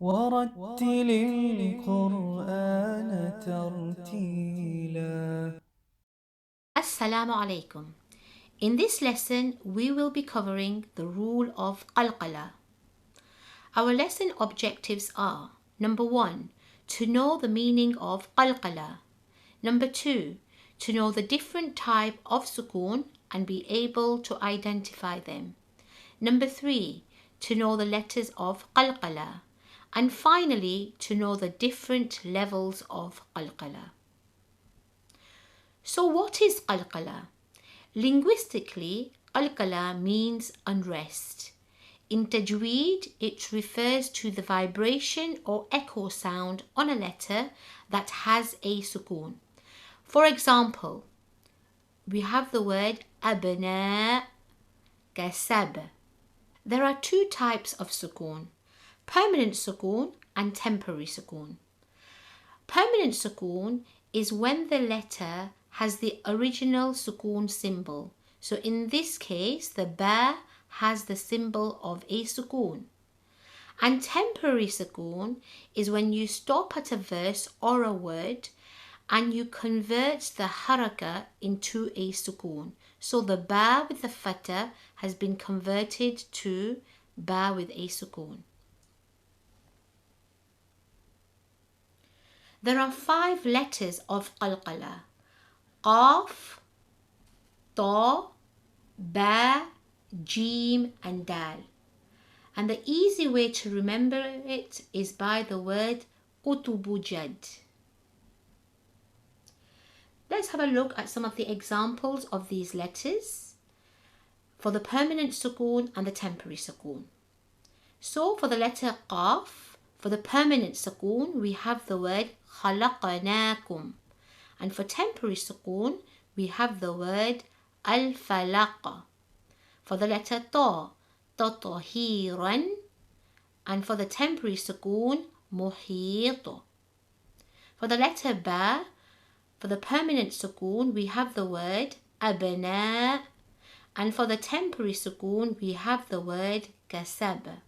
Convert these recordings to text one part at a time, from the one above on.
ورتل القرآن ترتيلا. Assalamu alaikum. In this lesson, we will be covering the rule of Qalqalah. Our lesson objectives are: number 1, to know the meaning of Qalqalah. Number 2, to know the different type of sukoon and be able to identify them. Number 3, to know the letters of Qalqalah. And finally, to know the different levels of Qalqalah. So what is Qalqalah? Linguistically, Qalqalah means unrest. In Tajweed, it refers to the vibration or echo sound on a letter that has a sukoon. For example, we have the word abna, kasab. There are two types of sukoon: permanent sukoon and temporary sukoon. Permanent sukoon is when the letter has the original sukoon symbol. So in this case, the ba has the symbol of a sukoon. And temporary sukoon is when you stop at a verse or a word and you convert the haraka into a sukoon. So the ba with the fatha has been converted to ba with a sukoon. There are 5 letters of Qalqalah: Qaf, Ta, Ba, Jim and Dal. And the easy way to remember it is by the word Qutubujad. Let's have a look at some of the examples of these letters for the permanent sukoon and the temporary sukoon. So for the letter Qaf, for the permanent sukoon, we have the word khalaqnakum. And for temporary sukoon, we have the word al-falaq. For the letter Ta, tatahiran. And for the temporary sukoon, muhit. For the letter Ba, for the permanent sukoon, we have the word abna. And for the temporary sukoon, we have the word kasab.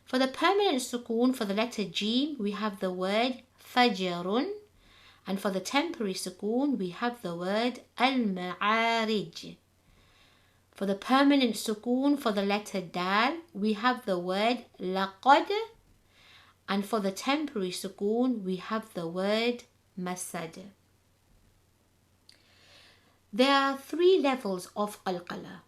For the permanent sukoon, for the letter Jim, we have the word fajrun. And for the temporary sukoon, we have the word al-ma'arij. For the permanent sukoon, for the letter Dal, we have the word laqad. And for the temporary sukoon, we have the word masad. There are 3 levels of Qalqalah.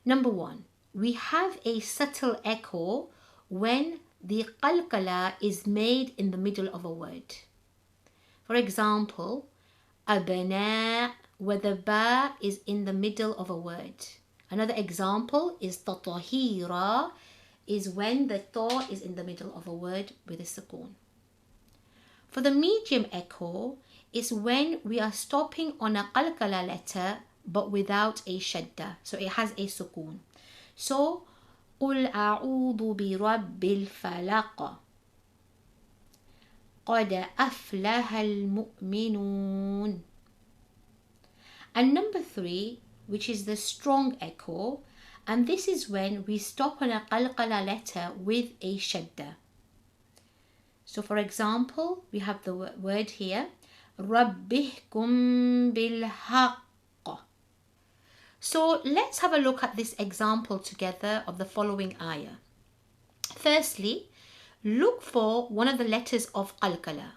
Number 1, we have a subtle echo when the Qalqalah is made in the middle of a word. For example, abna, where the ba is in the middle of a word. Another example is tatahira, is when the ta is in the middle of a word with a sukoon. For the medium echo is when we are stopping on a Qalqalah letter but without a shadda, so it has a sukoon. So قل أعوذ برب الفلق قد أفلح المؤمنون. And number 3, which is the strong echo, and this is when we stop on a Qalqalah letter with a shadda. So for example, we have the word here, ربهم بالحق. So let's have a look at this example together of the following ayah. Firstly, look for one of the letters of Qalqalah.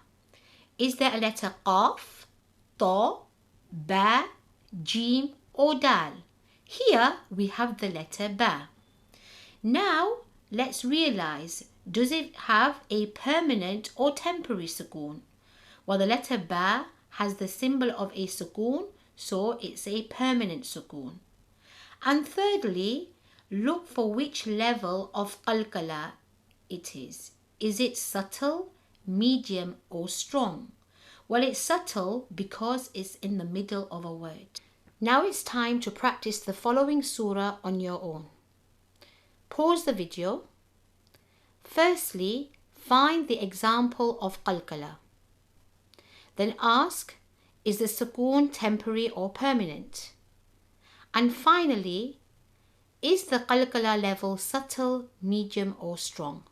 Is there a letter Qaf, Ta, Ba, Jim or Dal? Here we have the letter Ba. Now let's realize, does it have a permanent or temporary sukoon? Well, the letter Ba has the symbol of a sukoon, so it's a permanent sukoon. And thirdly, look for which level of Qalqalah it is. Is it subtle, medium or strong? Well, it's subtle because it's in the middle of a word. Now it's time to practice the following surah on your own. Pause the video. Firstly, find the example of Qalqalah. Then ask, is the sukoon temporary or permanent? And finally, is the Qalqalah level subtle, medium or strong?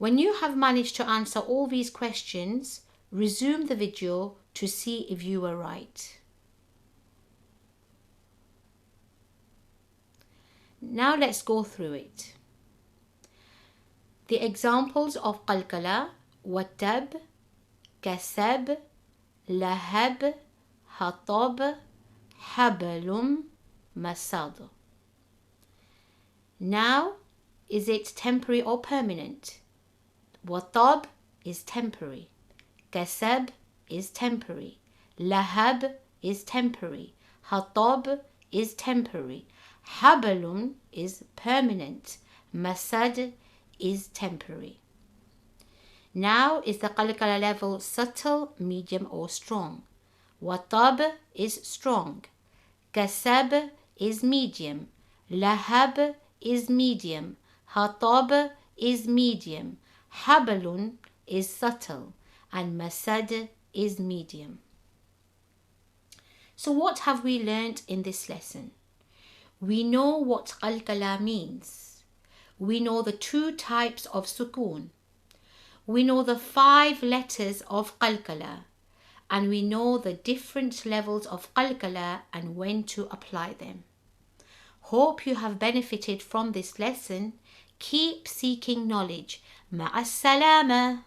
When you have managed to answer all these questions, resume the video to see if you were right. Now let's go through it. The examples of Qalqalah: Wattab, Kasab, Lahab, Hatab, Habalum, Masad. Now, is it temporary or permanent? Wattab is temporary. Kasab is temporary. Lahab is temporary. Hatab is temporary. Habalun is permanent. Masad is temporary. Now, is the Qalqalah level subtle, medium or strong? Wattab is strong. Kasab is medium. Lahab is medium. Hatab is medium. Habalun is subtle. And Masad is medium. So what have we learnt in this lesson? We know what Qalqalah means. We know the 2 types of SUKOON. We know the 5 letters of Qalqalah. And we know the different levels of Qalqalah and when to apply them. Hope you have benefited from this lesson. Keep seeking knowledge. Ma'as salama.